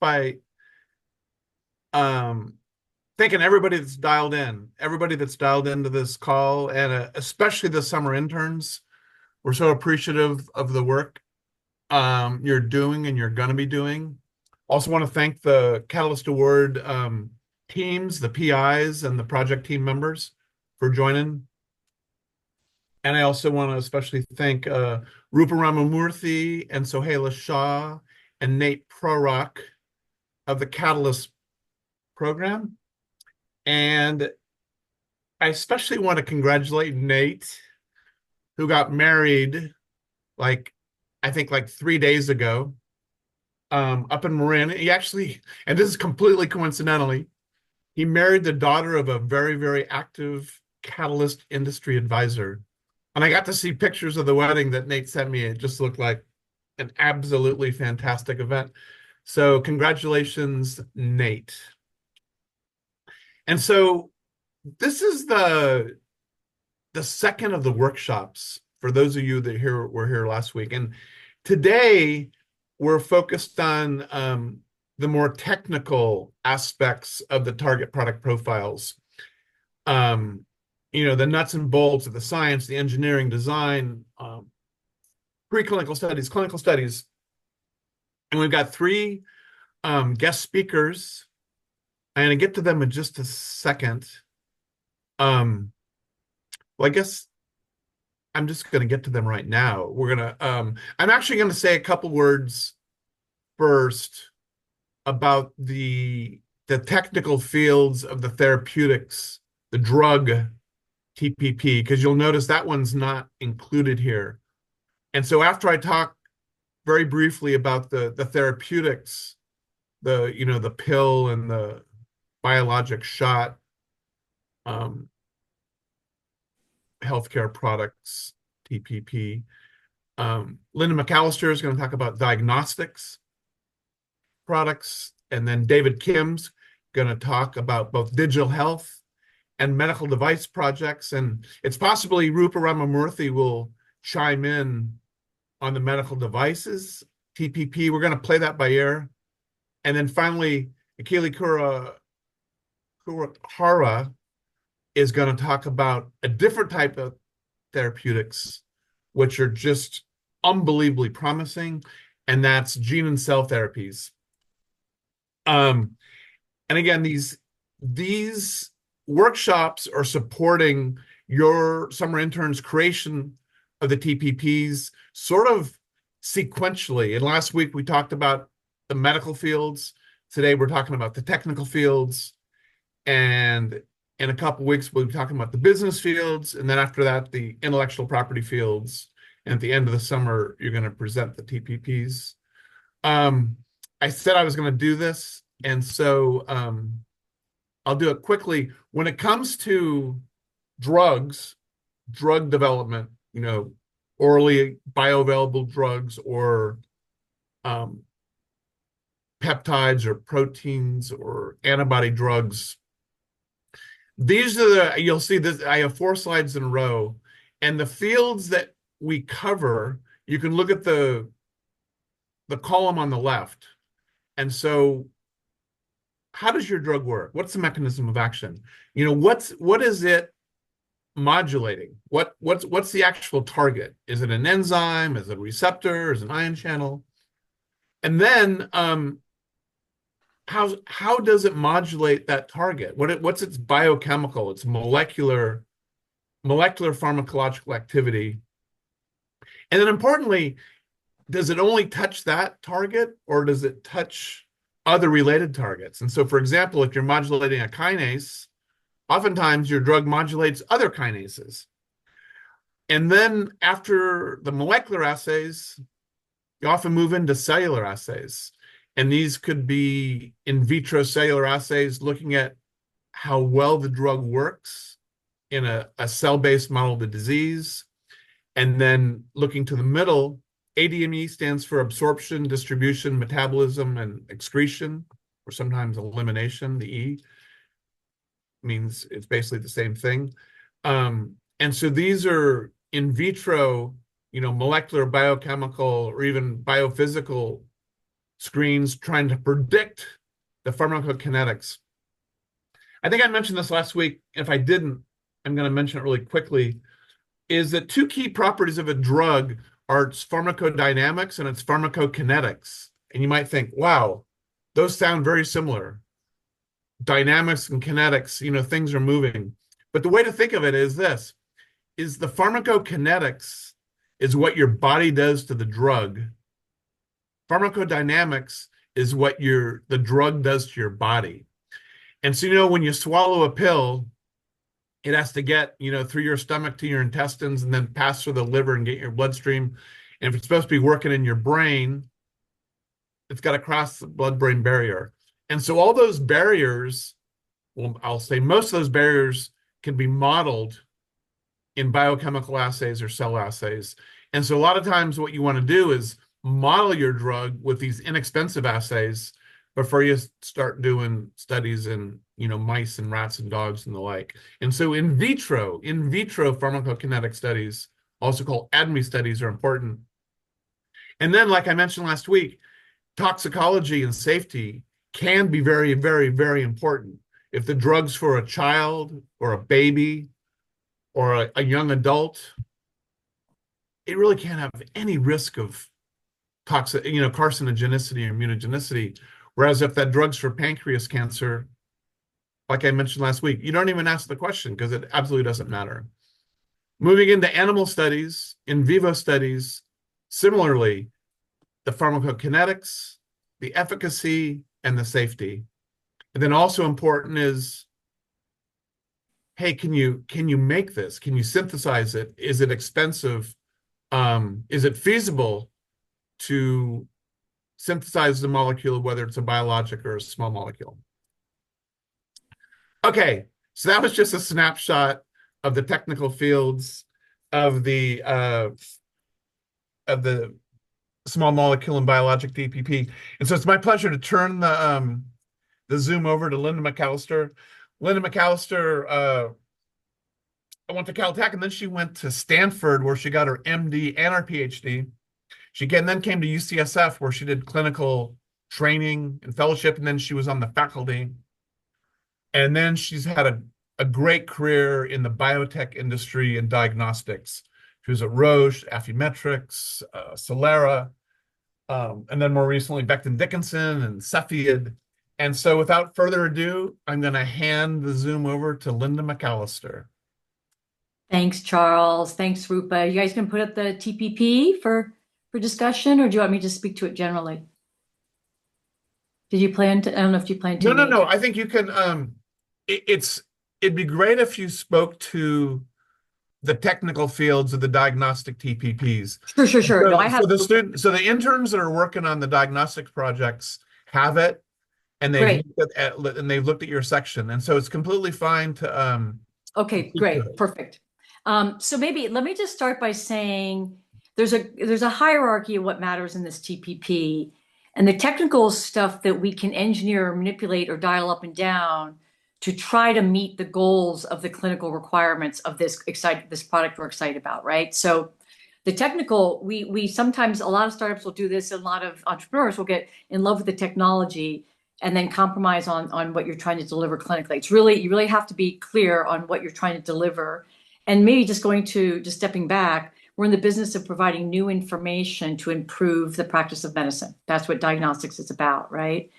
by um, thanking everybody that's dialed into this call, and especially the summer interns. We're so appreciative of the work you're doing and you're going to be doing. Also want to thank the Catalyst Award teams, the PIs, and the project team members for joining. And I also want to especially thank Rupa Ramamurthy and Sohaila Shah and Nate Prorock of the Catalyst program. And I especially want to congratulate Nate, who got married like I think like 3 days ago, up in Marin. He actually, and this is completely coincidentally, he married the daughter of a very, very active catalyst industry advisor. And I got to see pictures of the wedding that Nate sent me. It just looked like an absolutely fantastic event. So congratulations, Nate. And so this is the second of the workshops for those of you that were here last week. And today we're focused on the more technical aspects of the target product profiles. The nuts and bolts of the science, the engineering, design, preclinical studies, clinical studies. And we've got three guest speakers. I'm going to get to them in just a second. Well, I guess I'm just going to get to them right now. I'm actually going to say a couple words first about the technical fields of the therapeutics, the drug TPP, because you'll notice that one's not included here. And so after I talk very briefly about the therapeutics, the pill and the biologic shot, healthcare products, TPP. Linda McAllister is going to talk about diagnostics products, and then David Kim's going to talk about both digital health and medical device projects. And it's possibly Rupa Ramamurthy will chime in on the medical devices, TPP. We're going to play that by ear. And then finally, Akela Kuwahara is going to talk about a different type of therapeutics, which are just unbelievably promising, and that's gene and cell therapies. And again, these workshops are supporting your summer interns' creation of the TPPs sort of sequentially. And last week we talked about the medical fields. Today we're talking about the technical fields. And in a couple of weeks, we'll be talking about the business fields. And then after that, the intellectual property fields. And at the end of the summer, you're going to present the TPPs. I said I was going to do this. And so I'll do it quickly. When it comes to drugs, drug development, orally bioavailable drugs or peptides or proteins or antibody drugs, these are you'll see this, I have 4 slides in a row, and the fields that we cover, you can look at the column on the left. And so how does your drug work? What's the mechanism of action? What is it modulating? What's the actual target? Is it an enzyme? Is it a receptor? Is it an ion channel? And then how does it modulate that target? What's its biochemical, its molecular pharmacological activity? And then importantly, does it only touch that target, or does it touch other related targets? And so, for example, if you're modulating a kinase, oftentimes your drug modulates other kinases. And then after the molecular assays, you often move into cellular assays. And these could be in vitro cellular assays looking at how well the drug works in a cell-based model of the disease. And then looking to the middle, ADME stands for absorption, distribution, metabolism, and excretion, or sometimes elimination. The E means it's basically the same thing. And so these are in vitro, molecular, biochemical, or even biophysical screens trying to predict the pharmacokinetics. I think I mentioned this last week. If I didn't, I'm going to mention it really quickly, is that two key properties of a drug are its pharmacodynamics and its pharmacokinetics. And you might think, wow, those sound very similar. Dynamics and kinetics, things are moving. But the way to think of it is this, is the pharmacokinetics is what your body does to the drug. Pharmacodynamics is what the drug does to your body. And so, when you swallow a pill, it has to get, through your stomach to your intestines and then pass through the liver and get your bloodstream. And if it's supposed to be working in your brain, it's got to cross the blood-brain barrier. And so all those barriers, well, I'll say most of those barriers can be modeled in biochemical assays or cell assays. And so a lot of times what you want to do is model your drug with these inexpensive assays before you start doing studies in, mice and rats and dogs and the like. And so in vitro pharmacokinetic studies, also called ADME studies, are important. And then, like I mentioned last week, toxicology and safety can be very, very, very important. If the drug's for a child or a baby or a young adult, it really can't have any risk of carcinogenicity or immunogenicity. Whereas if that drug's for pancreas cancer, like I mentioned last week, you don't even ask the question because it absolutely doesn't matter. Moving into animal studies, in vivo studies, similarly, the pharmacokinetics, the efficacy, and the safety. And then also important is, hey, can you make this? Can you synthesize it? Is it expensive? Is it feasible to synthesize the molecule, whether it's a biologic or a small molecule? Okay, so that was just a snapshot of the technical fields of the small molecule and biologic DPP. And so it's my pleasure to turn the Zoom over to Linda McAllister. Linda McAllister went to Caltech, and then she went to Stanford, where she got her MD and her PhD. She then came to UCSF, where she did clinical training and fellowship, and then she was on the faculty. And then she's had a great career in the biotech industry and diagnostics. She was at Roche, Affymetrix, Celera, and then more recently Becton Dickinson and Cepheid. And so without further ado, I'm going to hand the Zoom over to Linda McAllister. Thanks, Charles. Thanks, Rupa. You guys can put up the TPP for discussion, or do you want me to speak to it generally? Did you plan to? I don't know if you plan to. No. I think you can. It'd be great if you spoke to the technical fields of the diagnostic TPPs. Sure. So, no, I have. So the interns that are working on the diagnostics projects have it, and they've looked at your section, and so it's completely fine to. Okay, great, perfect. So maybe let me just start by saying there's a hierarchy of what matters in this TPP, and the technical stuff that we can engineer or manipulate or dial up and down to try to meet the goals of the clinical requirements of this product we're excited about, right? So the technical, we sometimes, a lot of startups will do this, and a lot of entrepreneurs will get in love with the technology and then compromise on what you're trying to deliver clinically. You really have to be clear on what you're trying to deliver. And maybe just stepping back, we're in the business of providing new information to improve the practice of medicine. That's what diagnostics is about, right?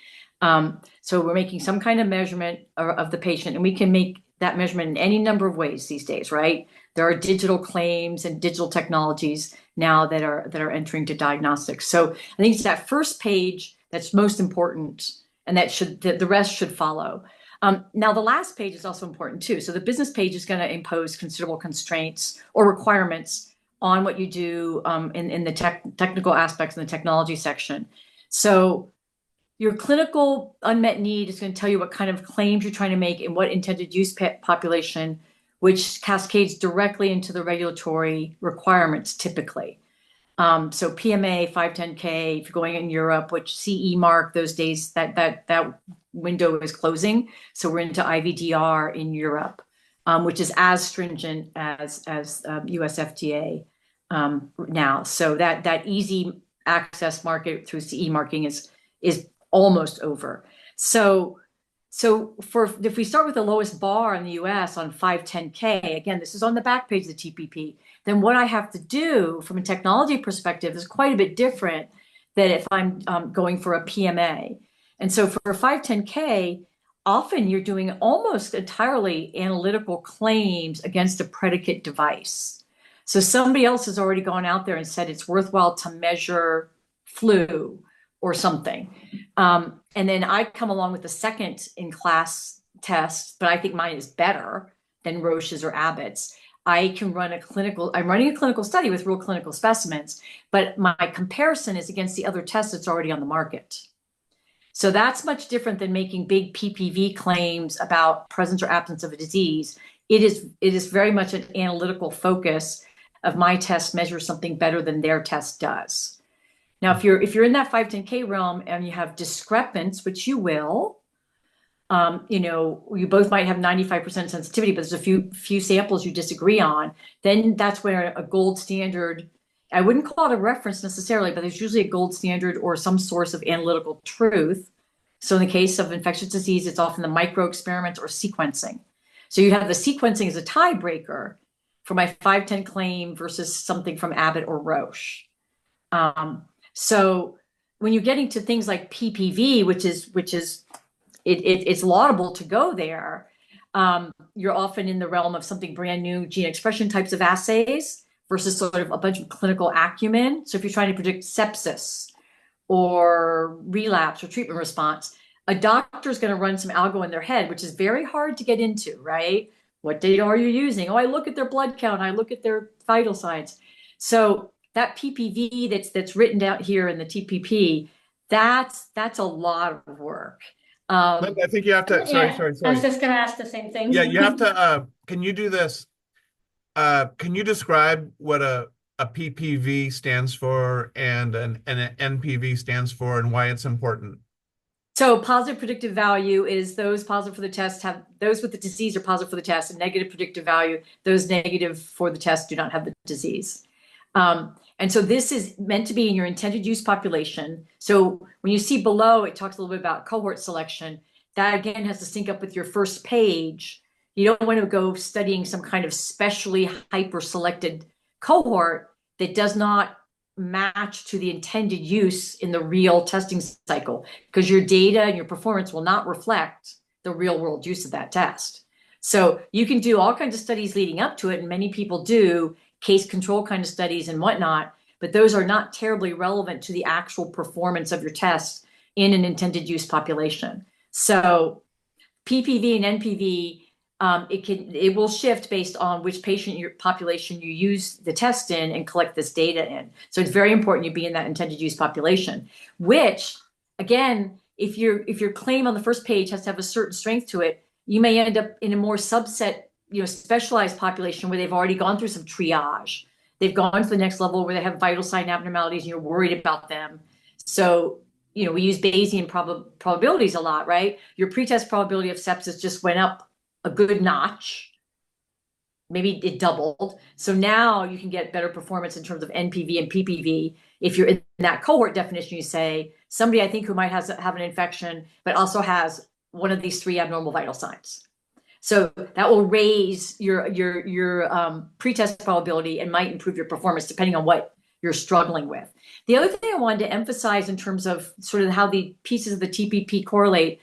So we're making some kind of measurement of the patient, and we can make that measurement in any number of ways these days, right? There are digital claims and digital technologies now that are entering to diagnostics. So I think it's that first page that's most important, and the rest should follow. Now the last page is also important too. So the business page is going to impose considerable constraints or requirements on what you do in the technical aspects in the technology section. So your clinical unmet need is going to tell you what kind of claims you're trying to make and what intended use population, which cascades directly into the regulatory requirements typically. So PMA, 510K, if you're going in Europe, which CE mark those days, that window is closing. So we're into IVDR in Europe, which is as stringent as US FDA now. So that easy access market through CE marking is is almost over. So if we start with the lowest bar in the US on 510K, again, this is on the back page of the TPP, then what I have to do from a technology perspective is quite a bit different than if I'm going for a PMA. And so for 510K, often you're doing almost entirely analytical claims against a predicate device. So somebody else has already gone out there and said it's worthwhile to measure flu or something. And then I come along with the second in class test, but I think mine is better than Roche's or Abbott's. I'm running a clinical study with real clinical specimens, but my comparison is against the other test that's already on the market. So that's much different than making big PPV claims about presence or absence of a disease. It is very much an analytical focus of my test measures something better than their test does. Now, if you're in that 510K realm and you have discrepance, which you will, you both might have 95% sensitivity, but there's a few samples you disagree on, then that's where a gold standard, I wouldn't call it a reference necessarily, but there's usually a gold standard or some source of analytical truth. So in the case of infectious disease, it's often the micro experiment or sequencing. So you have the sequencing as a tiebreaker for my 510 claim versus something from Abbott or Roche. So when you're getting to things like PPV, which is it's laudable to go there, you're often in the realm of something brand new, gene expression types of assays versus sort of a bunch of clinical acumen. So if you're trying to predict sepsis or relapse or treatment response, a doctor's going to run some algo in their head, which is very hard to get into, right? What data are you using? Oh, I look at their blood count. I look at their vital signs. So that PPV that's written down here in the TPP, that's a lot of work. I think you have to. Sorry. I was just going to ask the same thing. Yeah, you have to. Can you do this? Can you describe what a PPV stands for and an NPV stands for and why it's important? So positive predictive value is those positive for the test have those with the disease are positive for the test, and negative predictive value, those negative for the test do not have the disease. And so this is meant to be in your intended use population. So when you see below, it talks a little bit about cohort selection. That again has to sync up with your first page. You don't want to go studying some kind of specially hyper selected cohort that does not match to the intended use in the real testing cycle, because your data and your performance will not reflect the real world use of that test. So you can do all kinds of studies leading up to it, and many people do case control kind of studies and whatnot, but those are not terribly relevant to the actual performance of your test in an intended use population. So PPV and NPV, it will shift based on which population you use the test in and collect this data in. So it's very important you be in that intended use population, which again, if your claim on the first page has to have a certain strength to it, you may end up in a more subset, specialized population where they've already gone through some triage. They've gone to the next level where they have vital sign abnormalities and you're worried about them. So, we use Bayesian probabilities a lot, right? Your pretest probability of sepsis just went up a good notch. Maybe it doubled. So now you can get better performance in terms of NPV and PPV. If you're in that cohort definition, you say somebody I think who might have an infection, but also has one of these three abnormal vital signs. So that will raise your pretest probability and might improve your performance depending on what you're struggling with. The other thing I wanted to emphasize in terms of sort of how the pieces of the TPP correlate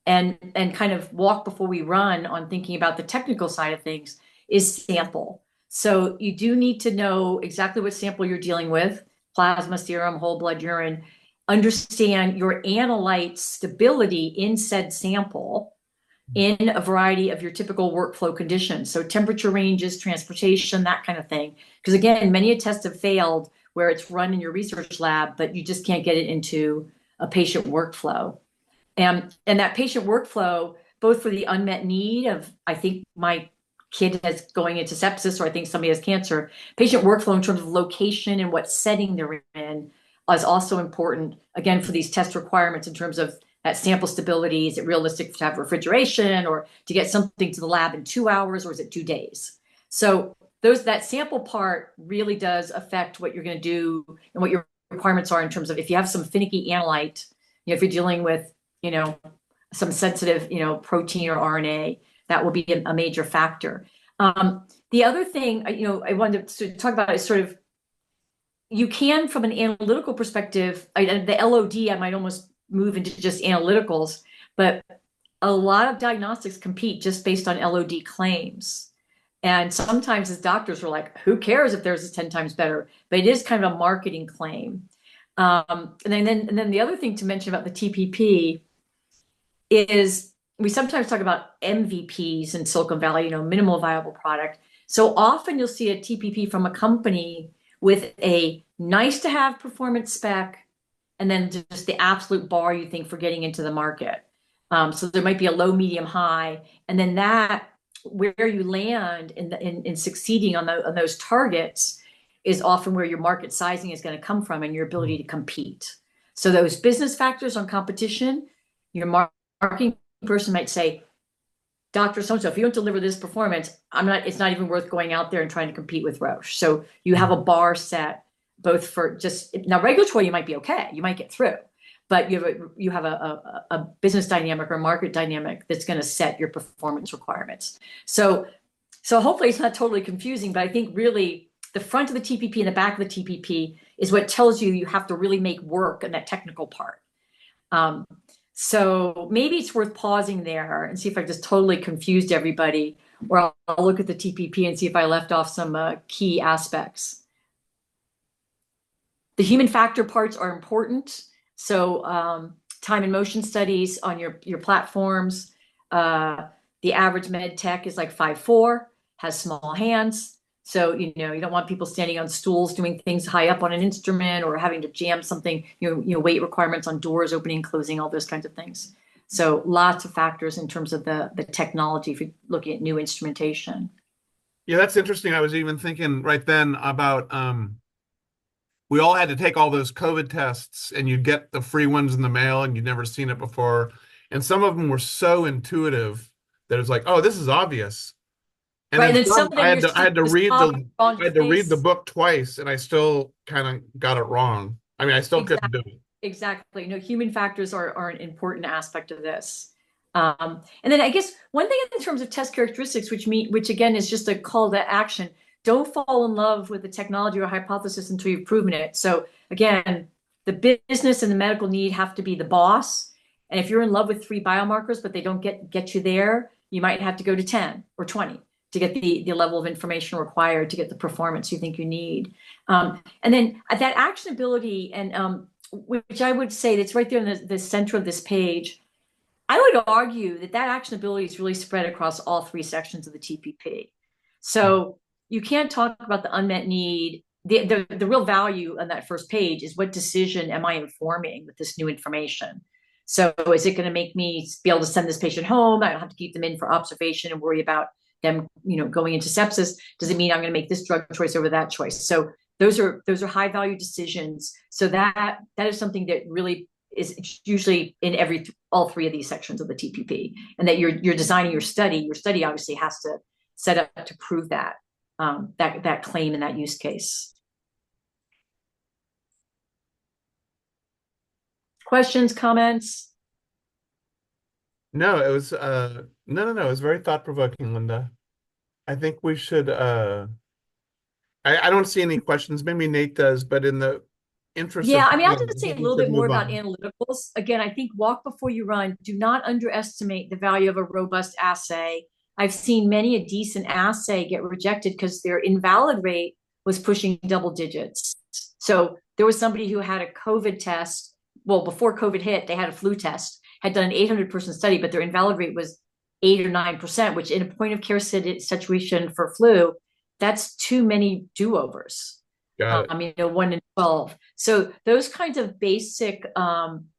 and kind of walk before we run on thinking about the technical side of things is sample. So you do need to know exactly what sample you're dealing with, plasma, serum, whole blood, urine, understand your analyte stability in said sample in a variety of your typical workflow conditions. So temperature ranges, transportation, that kind of thing. Because again, many tests have failed where it's run in your research lab, but you just can't get it into a patient workflow. And that patient workflow, both for the unmet need of, I think my kid is going into sepsis, or I think somebody has cancer, patient workflow in terms of location and what setting they're in is also important, again, for these test requirements in terms of that sample stability. Is it realistic to have refrigeration or to get something to the lab in 2 hours, or is it 2 days? So that sample part really does affect what you're going to do and what your requirements are in terms of if you have some finicky analyte, if you're dealing with, some sensitive, protein or RNA, that will be a major factor. The other thing, I wanted to talk about is sort of, you can, from an analytical perspective, the LOD, I might almost move into just analyticals, but a lot of diagnostics compete just based on LOD claims. And sometimes as doctors, we're like, who cares if theirs is 10 times better? But it is kind of a marketing claim. And then the other thing to mention about the TPP is we sometimes talk about MVPs in Silicon Valley, minimal viable product. So often you'll see a TPP from a company with a nice to have performance spec, and then just the absolute bar you think for getting into the market. So there might be a low, medium, high, and then that where you land in succeeding on those targets is often where your market sizing is going to come from and your ability to compete. So those business factors on competition, your marketing person might say, Dr. So-and-so, if you don't deliver this performance, it's not even worth going out there and trying to compete with Roche. So you have a bar set both for just, now regulatory, you might be okay, you might get through, but you have a business dynamic or market dynamic that's going to set your performance requirements. So hopefully it's not totally confusing, but I think really the front of the TPP and the back of the TPP is what tells you have to really make work in that technical part. So maybe it's worth pausing there and see if I just totally confused everybody, or I'll look at the TPP and see if I left off some key aspects. The human factor parts are important. So time and motion studies on your platforms. The average med tech is like 5'4", has small hands. So, you don't want people standing on stools doing things high up on an instrument or having to jam something, weight requirements on doors, opening, closing, all those kinds of things. So lots of factors in terms of the technology if you're looking at new instrumentation. Yeah, that's interesting. I was even thinking right then about we all had to take all those COVID tests and you'd get the free ones in the mail and you'd never seen it before. And some of them were so intuitive that it was like, oh, this is obvious. And right, then and then some of them I had to read the place. book twice, and I still kind of got it wrong. I mean, I still couldn't do it. Exactly. Human factors are an important aspect of this. And then I guess one thing in terms of test characteristics, which again is just a call to action, don't fall in love with the technology or hypothesis until you've proven it. So again, the business and the medical need have to be the boss. And if you're in love with 3 biomarkers, but they don't get you there, you might have to go to 10 or 20 to get the level of information required to get the performance you think you need. And then that actionability, and which I would say that's right there in the center of this page, I would argue that actionability is really spread across all 3 sections of the TPP. So you can't talk about the unmet need. The real value on that first page is what decision am I informing with this new information? So is it going to make me be able to send this patient home? I don't have to keep them in for observation and worry about them, going into sepsis. Does it mean I'm going to make this drug choice over that choice? So those are high value decisions. So that is something that really is usually in all 3 of these sections of the TPP, and that you're designing your study. Your study obviously has to set up to prove that that claim in that use case. Questions, comments? No, it was no. It was very thought-provoking, Linda. I think we should I don't see any questions. Maybe Nate does, but in the interest of Yeah, I mean, I'll time, just I say a think we little should bit more move about on. analyticals. Again, I think walk before you run. Do not underestimate the value of a robust assay. I've seen many a decent assay get rejected because their invalid rate was pushing double digits. So there was somebody who had a COVID test. Well, before COVID hit, they had a flu test, had done an 800-person study, but their invalid rate was 8 or 9%, which in a point of care situation for flu, that's too many do-overs. Got it. 1 in 12. So those kinds of basic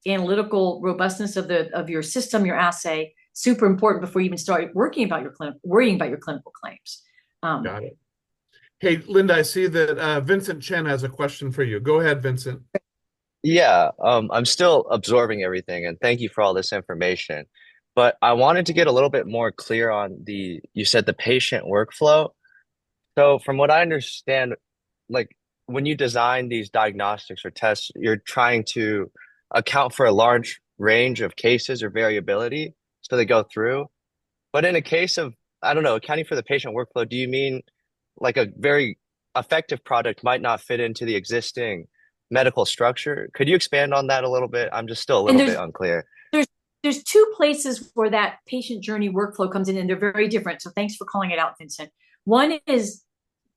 analytical robustness of your system, your assay, super important before you even start worrying about your clinical claims. Got it. Hey, Linda, I see that Vincent Chen has a question for you. Go ahead, Vincent. Yeah, I'm still absorbing everything, and thank you for all this information. But I wanted to get a little bit more clear on you said the patient workflow. So from what I understand, like when you design these diagnostics or tests, you're trying to account for a large range of cases or variability, so they go through. But in a case of, I don't know, accounting for the patient workflow, do you mean like a very effective product might not fit into the existing medical structure? Could you expand on that a little bit? I'm just still a And little bit unclear. there's there's two places where that patient journey workflow comes in, and they're very different. So thanks for calling it out, Vincent. One is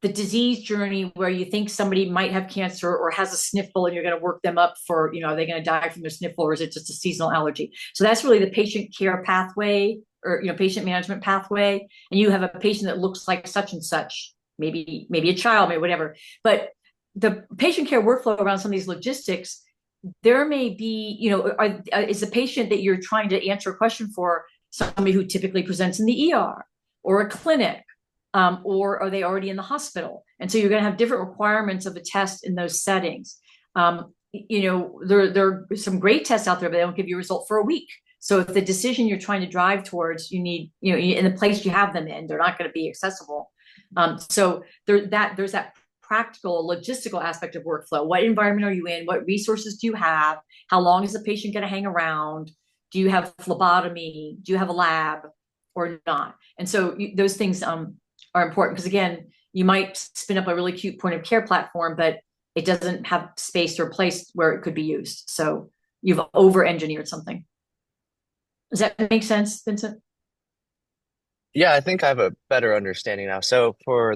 the disease journey where you think somebody might have cancer or has a sniffle and you're going to work them up for, are they going to die from their sniffle or is it just a seasonal allergy? So that's really the patient care pathway or, patient management pathway. And you have a patient that looks like such and such, maybe a child, maybe whatever. But the patient care workflow around some of these logistics, there may be, is the patient that you're trying to answer a question for somebody who typically presents in the ER or a clinic? Or are they already in the hospital? And so you're going to have different requirements of a test in those settings. There are some great tests out there, but they don't give you a result for a week. So if the decision you're trying to drive towards, you need, in the place you have them in, they're not going to be accessible. So there's that practical logistical aspect of workflow. What environment are you in? What resources do you have? How long is the patient going to hang around? Do you have phlebotomy? Do you have a lab or not? And so those things are important because, again, you might spin up a really cute point of care platform, but it doesn't have space or place where it could be used. So you've over-engineered something. Does that make sense, Vincent? Yeah, I think I have a better understanding now. So for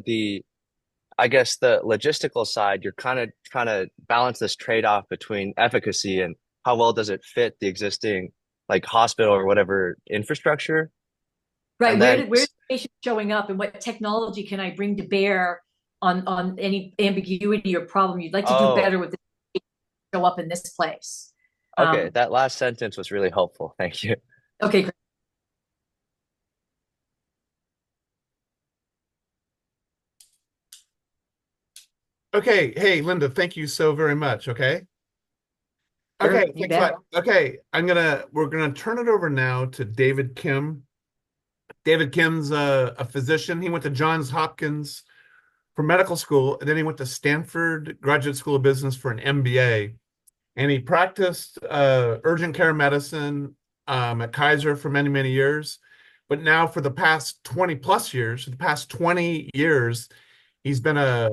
I guess the logistical side, you're kind of trying to balance this trade-off between efficacy and how well does it fit the existing like hospital or whatever infrastructure. Right. And then, Where's the patient showing up and what technology can I bring to bear on any ambiguity or problem you'd like to do oh, better with the patient show up in this place? okay, that last sentence was really helpful. Thank you. Okay, great. Okay. Hey, Linda, thank you so very much. Okay. Sure, Okay, you thanks a bet. lot. Okay, we're gonna turn it over now to David Kim. David Kim's a physician. He went to Johns Hopkins for medical school, and then he went to Stanford Graduate School of Business for an MBA. And he practiced urgent care medicine at Kaiser for many, many years. But now for the past 20 plus years, the past 20 years, he's been a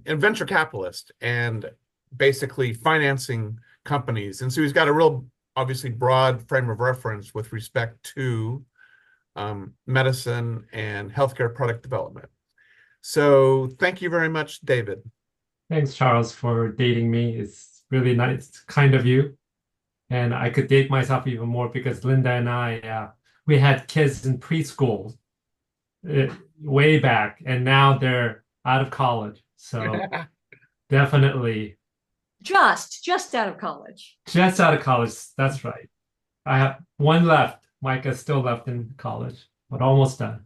venture capitalist and basically financing companies. And so he's got a real, obviously, broad frame of reference with respect to medicine and healthcare product development. So thank you very much, David. Thanks, Charles, for dating me. It's really nice, kind of you. And I could date myself even more because Linda and I, we had kids in preschool way back, and now they're out of college. So definitely Just out of college. just out of college. That's right. I have one left. Micah's still left in college, but almost done.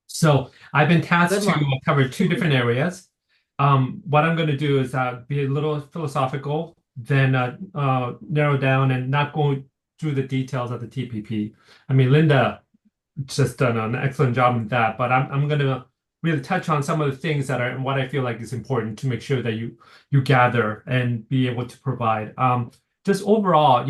So I've been tasked Good luck. to cover two different areas. What I'm going to do is be a little philosophical, then narrow down and not go through the details of the TPP. I mean, Linda just done an excellent job with that, but I'm going to really touch on some of the things that are what I feel like is important to make sure that you gather and be able to provide. Just overall,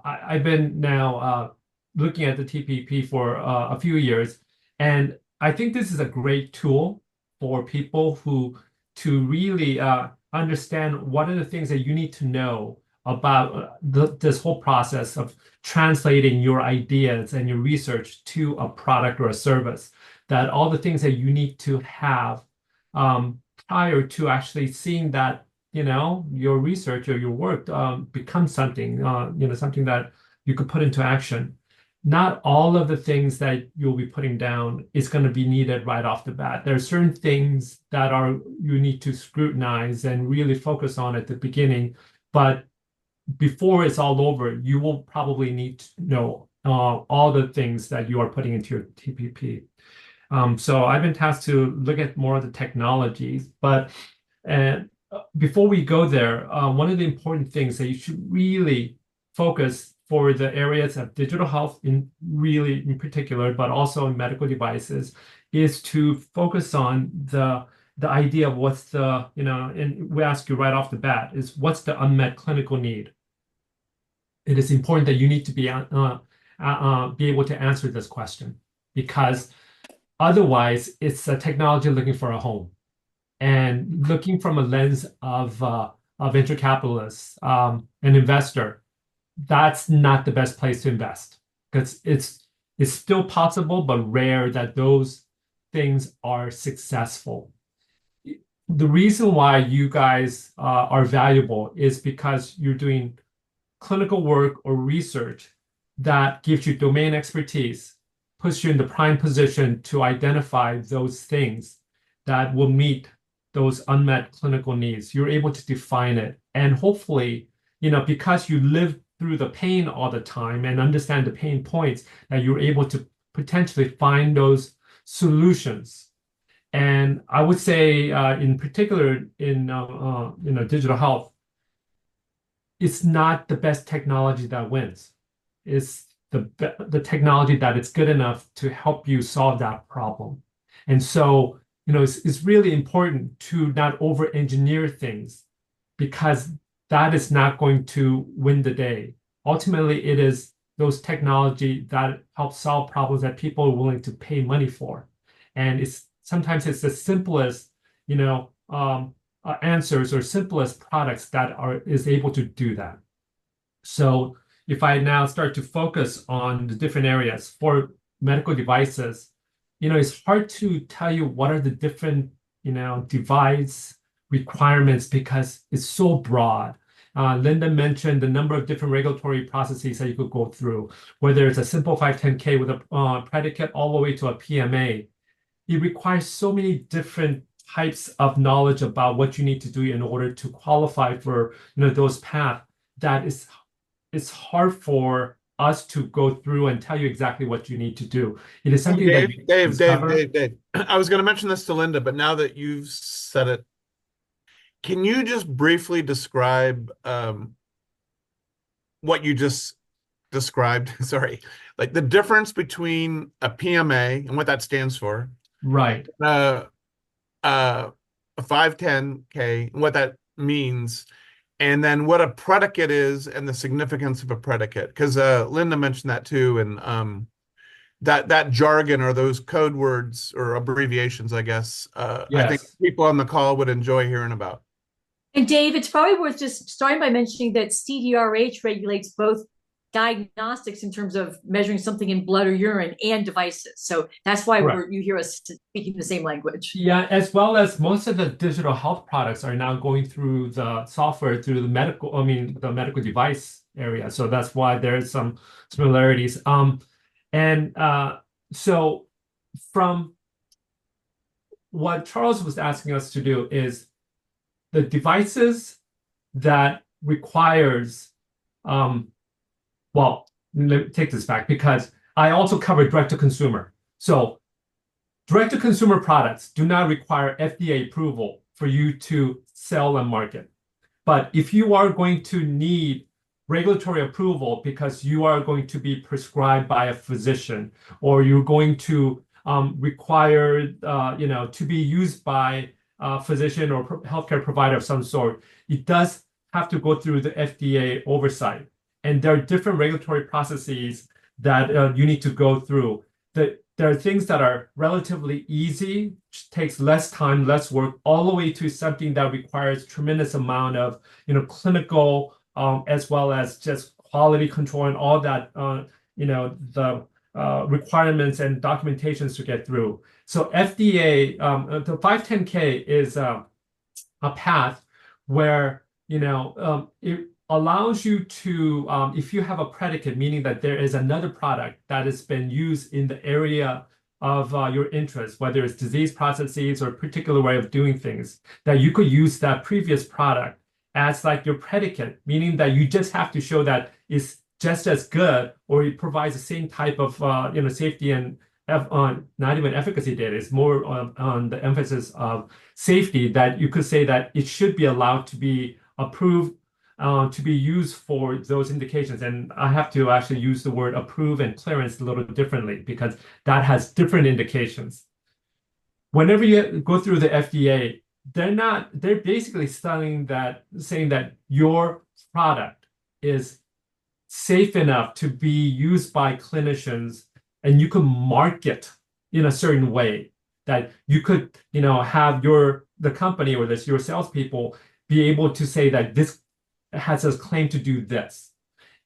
I've been now looking at the TPP for a few years, and I think this is a great tool for people who to really understand what are the things that you need to know about this whole process of translating your ideas and your research to a product or a service. That all the things that you need to have prior to actually seeing that your research or your work become something something that you could put into action. Not all of the things that you'll be putting down is going to be needed right off the bat. There are certain things that you need to scrutinize and really focus on at the beginning, but before it's all over, you will probably need to know all the things that you are putting into your TPP. So I've been tasked to look at more of the technologies, but before we go there, one of the important things that you should really focus for the areas of digital health in particular, but also in medical devices, is to focus on the idea of what's and we ask you right off the bat is what's the unmet clinical need? it is important that you need to be able to answer this question, because otherwise it's a technology looking for a home and looking from a lens of venture capitalists, an investor. That's not the best place to invest, because it's still possible but rare that those things are successful. The reason why you guys are valuable is because you're doing clinical work or research that gives you domain expertise, puts you in the prime position to identify those things that will meet those unmet clinical needs. You're able to define it. And hopefully, because you live through the pain all the time and understand the pain points, that you're able to potentially find those solutions. And I would say, in particular, in digital health, it's not the best technology that wins. It's the technology that is good enough to help you solve that problem. And so, it's really important to not over-engineer things, because that is not going to win the day. Ultimately, it is those technology that help solve problems that people are willing to pay money for. And sometimes it's the simplest, answers or simplest products that is able to do that. So if I now start to focus on the different areas for medical devices, it's hard to tell you what are the different, device requirements, because it's so broad. Linda mentioned the number of different regulatory processes that you could go through, whether it's a simple 510(k) with a predicate all the way to a PMA. It requires so many different types of knowledge about what you need to do in order to qualify for those paths, that it's hard for us to go through and tell you exactly what you need to do. It is something that you discover. Dave. I was going to mention this to Linda, but now that you've said it, can you just briefly describe what you just described? Sorry, like the difference between a PMA and what that stands for, Right. a 510(k) and what that means, and then what a predicate is and the significance of a predicate. Because Linda mentioned that too, and that jargon or those code words or abbreviations, I guess, I think Yes. people on the call would enjoy hearing about. And Dave, it's probably worth just starting by mentioning that CDRH regulates both diagnostics in terms of measuring something in blood or urine and devices. So that's why you hear us speaking the same language. Yeah, as well as most of the digital health products are now going through the software, through the medical device area. So that's why there's some similarities. So from what Charles was asking us to do is the devices that requires, well, let me take this back, because I also cover direct to consumer. So direct to consumer products do not require FDA approval for you to sell and market. But if you are going to need regulatory approval because you are going to be prescribed by a physician, or you're going to require to be used by a physician or healthcare provider of some sort, it does have to go through the FDA oversight. And there are different regulatory processes that you need to go through. There are things that are relatively easy, which takes less time, less work, all the way to something that requires tremendous amount of clinical as well as just quality control and all that the requirements and documentations to get through. So FDA, the 510(k) is a path where it allows you to, if you have a predicate, meaning that there is another product that has been used in the area of your interest, whether it's disease processes or a particular way of doing things, that you could use that previous product as like your predicate, meaning that you just have to show that it's just as good, or it provides the same type of safety and not even efficacy data. It's more on the emphasis of safety, that you could say that it should be allowed to be approved to be used for those indications. And I have to actually use the word approve and clearance a little differently, because that has different indications. Whenever you go through the FDA, they're basically saying that your product is safe enough to be used by clinicians, and you could market in a certain way that you could, have the company or your salespeople be able to say that this has a claim to do this.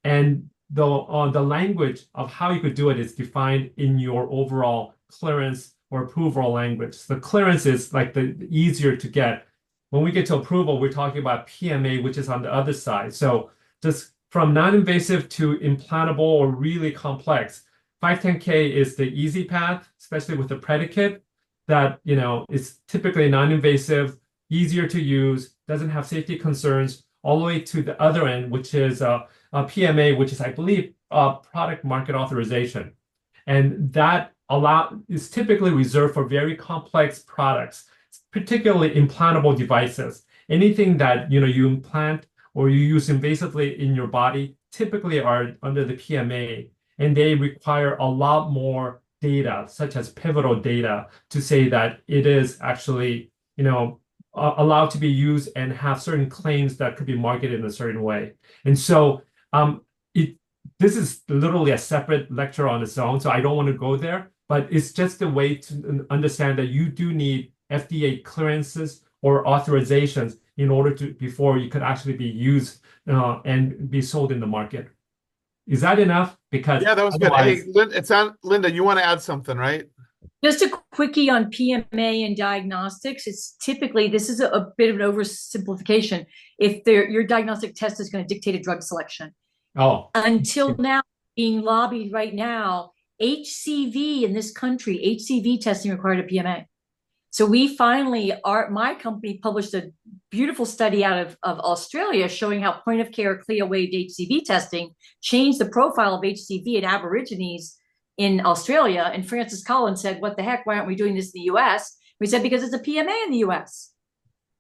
And the language of how you could do it is defined in your overall clearance or approval language. The clearance is like the easier to get. When we get to approval, we're talking about PMA, which is on the other side. So just from non-invasive to implantable or really complex, 510K is the easy path, especially with the predicate that, is typically non-invasive, easier to use, doesn't have safety concerns, all the way to the other end, which is a PMA, which is, I believe, product market authorization. And that is typically reserved for very complex products, particularly implantable devices. Anything that you implant or you use invasively in your body typically are under the PMA, and they require a lot more data, such as pivotal data, to say that it is actually allowed to be used and have certain claims that could be marketed in a certain way. And so this is literally a separate lecture on its own, so I don't want to go there, but it's just a way to understand that you do need FDA clearances or authorizations in order before you could actually be used and be sold in the market. Is that enough? Because Yeah, that was good. Hey, Linda, you want to add something, right? Just a quickie on PMA and diagnostics. It's typically, this is a bit of an oversimplification. If your diagnostic test is going to dictate a drug selection. Oh. Until now, being lobbied right now, HCV in this country, HCV testing required a PMA. So we finally, my company published a beautiful study out of Australia showing how point of care CLIA waived HCV testing changed the profile of HCV in Aborigines in Australia. And Francis Collins said, what the heck, why aren't we doing this in the US? We said, because it's a PMA in the US.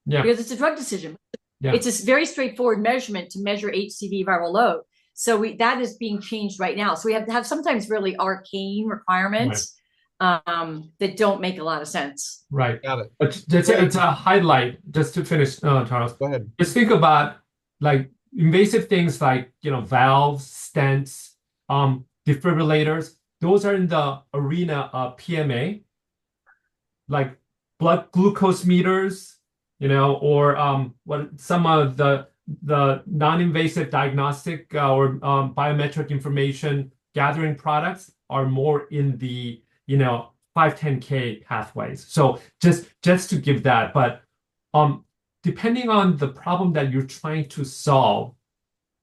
Yeah. Because it's a drug decision. Yeah. It's a very straightforward measurement to measure HCV viral load. So that is being changed right now. So we have to have sometimes really arcane requirements that don't make a lot of sense. Right. Got it. But it's a highlight, just to finish, Charles. Go ahead. Just think about like invasive things like, valves, stents, defibrillators. Those are in the arena of PMA, like blood glucose meters, or what some of the non-invasive diagnostic or biometric information gathering products are more in the 510K pathways. So just to give that, but depending on the problem that you're trying to solve,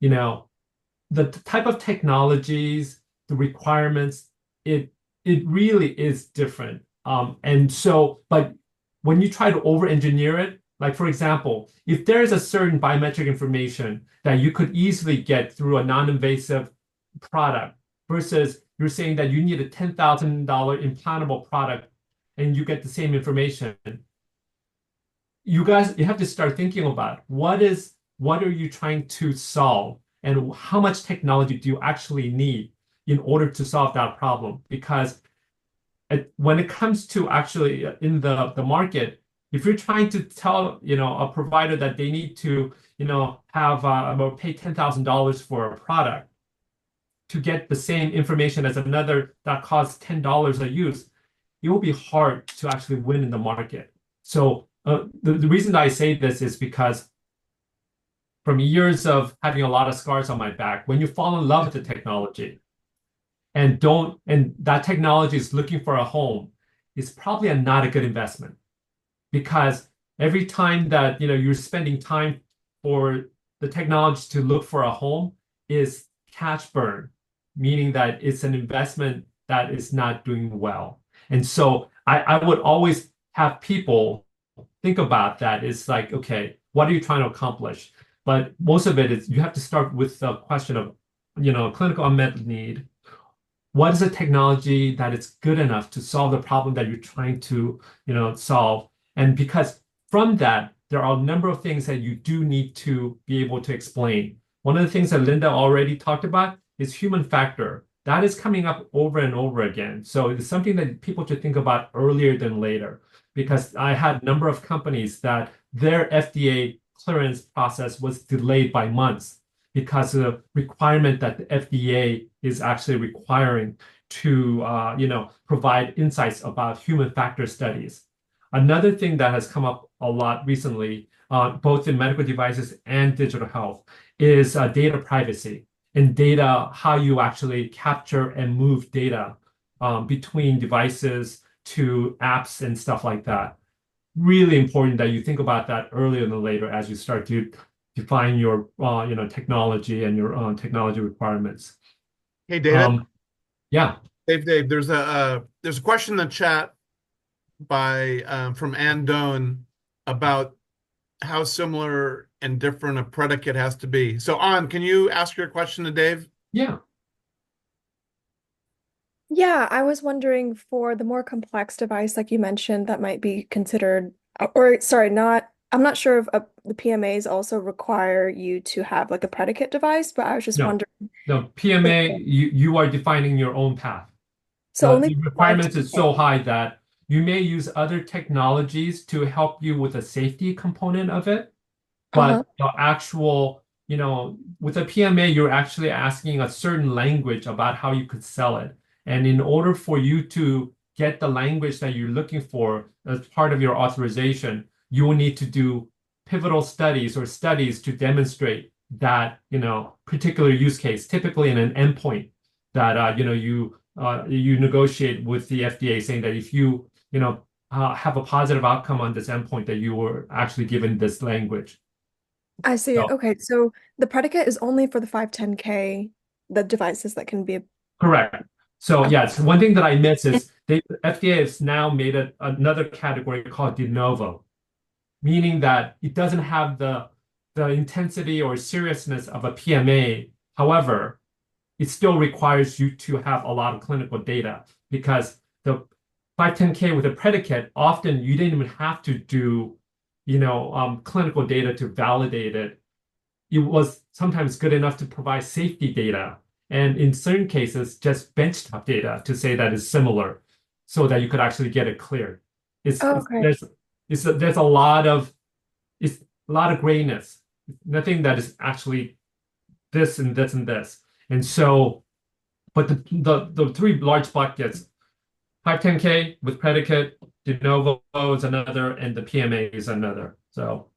the type of technologies, the requirements, it really is different. And so, but when you try to over-engineer it, like for example, if there is a certain biometric information that you could easily get through a non-invasive product versus you're saying that you need a $10,000 implantable product and you get the same information, you have to start thinking about what are you trying to solve and how much technology do you actually need in order to solve that problem? Because when it comes to actually in the market, if you're trying to tell a provider that they need to have pay $10,000 for a product to get the same information as another that costs $10 a use, it will be hard to actually win in the market. So the reason I say this is because from years of having a lot of scars on my back, when you fall in love with the technology and that technology is looking for a home, it's probably not a good investment, because every time that you're spending time for the technology to look for a home is cash burn, meaning that it's an investment that is not doing well. And so I would always have people think about that. It's like, okay, what are you trying to accomplish? But most of it is you have to start with the question of, clinical unmet need. What is a technology that is good enough to solve the problem that you're trying to, solve? And because from that, there are a number of things that you do need to be able to explain. One of the things that Linda already talked about is human factor. That is coming up over and over again. So it's something that people should think about earlier than later, because I had a number of companies that their FDA clearance process was delayed by months because of the requirement that the FDA is actually requiring to provide insights about human factor studies. Another thing that has come up a lot recently, both in medical devices and digital health, is data privacy and data, how you actually capture and move data between devices to apps and stuff like that. Really important that you think about that earlier than later as you start to define your technology and your technology requirements. Hey, David. Yeah. Dave, there's a question in the chat by from Ann Doan about how similar and different a predicate has to be. So, Ann, can you ask your question to Dave? Yeah. Yeah, I was wondering for the more complex device, like you mentioned, that might be considered, or sorry, I'm not sure if the PMAs also require you to have like a predicate device, but I was just No. wondering. No, PMA, you are defining your own path. So The only requirements is so 510K. high that you may use other technologies to help you with the safety component of it, Uh-huh. but the actual, with a PMA, you're actually asking a certain language about how you could sell it. And in order for you to get the language that you're looking for as part of your authorization, you will need to do pivotal studies or studies to demonstrate that, particular use case, typically in an endpoint that, you negotiate with the FDA saying that if you, have a positive outcome on this endpoint, that you were actually given this language. I see. So, Okay, so the predicate is only for the 510K, the devices that can be. correct. So Okay. yes, one thing that I missed is the FDA has now made another category called de novo, meaning that it doesn't have the intensity or seriousness of a PMA. However, it still requires you to have a lot of clinical data because the 510K with a predicate, often you didn't even have to do, clinical data to validate it. It was sometimes good enough to provide safety data, and in certain cases, just benchtop data to say that it's similar, so that you could actually get it cleared. Oh, okay. There's a lot of grayness. Nothing that is actually this and this and this. And so, but the three large buckets, 510K with predicate, de novo is another, and the PMA is another. So,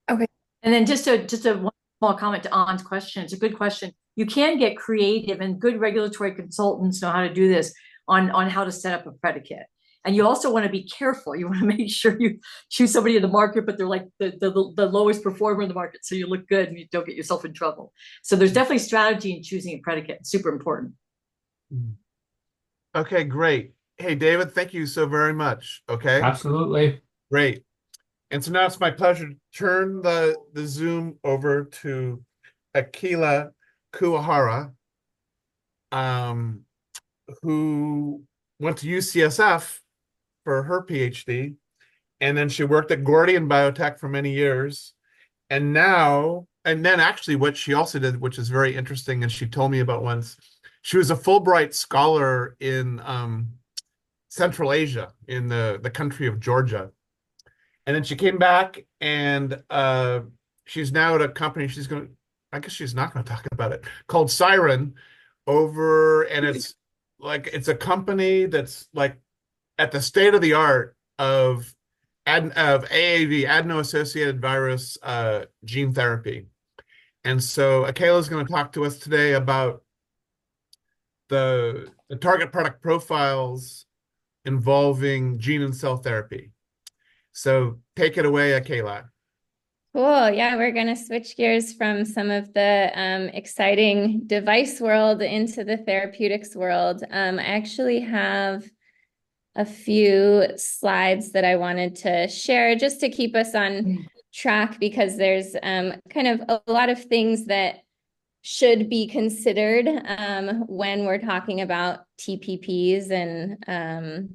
Okay. And then just a one small comment to Ann's question. It's a good question. You can get creative, and good regulatory consultants know how to do this on how to set up a predicate. And you also want to be careful. You want to make sure you choose somebody in the market, but they're like the lowest performer in the market, so you look good and you don't get yourself in trouble. So there's definitely strategy in choosing a predicate. It's super important. Okay, great. Hey, David, thank you so very much. Okay, absolutely. great. And so now it's my pleasure to turn the Zoom over to Akela Kuwahara, who went to UCSF for her PhD, and then she worked at Gordian Biotech for many years. And then actually what she also did, which is very interesting, and she told me about once, she was a Fulbright scholar in Central Asia, in the country of Georgia. And then she came back, and she's now at a company I guess she's not going to talk about it, called Siren and it's a company that's like at the state of the art of AAV, adeno-associated virus gene therapy. And so Akela is going to talk to us today about the target product profiles involving gene and cell therapy. So take it away, Akela. Cool. Yeah, we're going to switch gears from some of the exciting device world into the therapeutics world. I actually have a few slides that I wanted to share just to keep us on track, because there's kind of a lot of things that should be considered when we're talking about TPPs, and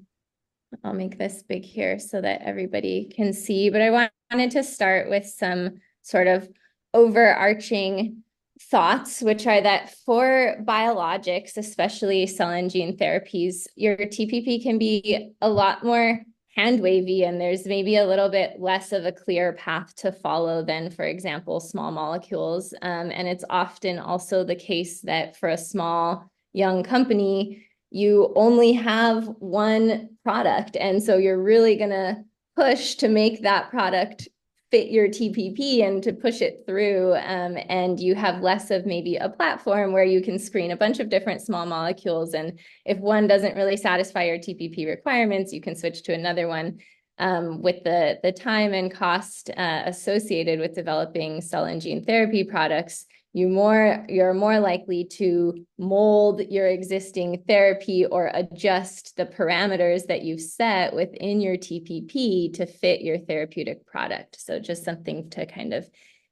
I'll make this big here so that everybody can see, but I wanted to start with some sort of overarching thoughts, which are that for biologics, especially cell and gene therapies, your TPP can be a lot more hand wavy, and there's maybe a little bit less of a clear path to follow than, for example, small molecules. And it's often also the case that for a small, young company, you only have one product. And so you're really going to push to make that product fit your TPP and to push it through. And you have less of maybe a platform where you can screen a bunch of different small molecules. And if one doesn't really satisfy your TPP requirements, you can switch to another one. With the time and cost associated with developing cell and gene therapy products, you're more likely to mold your existing therapy or adjust the parameters that you've set within your TPP to fit your therapeutic product. So just something to kind of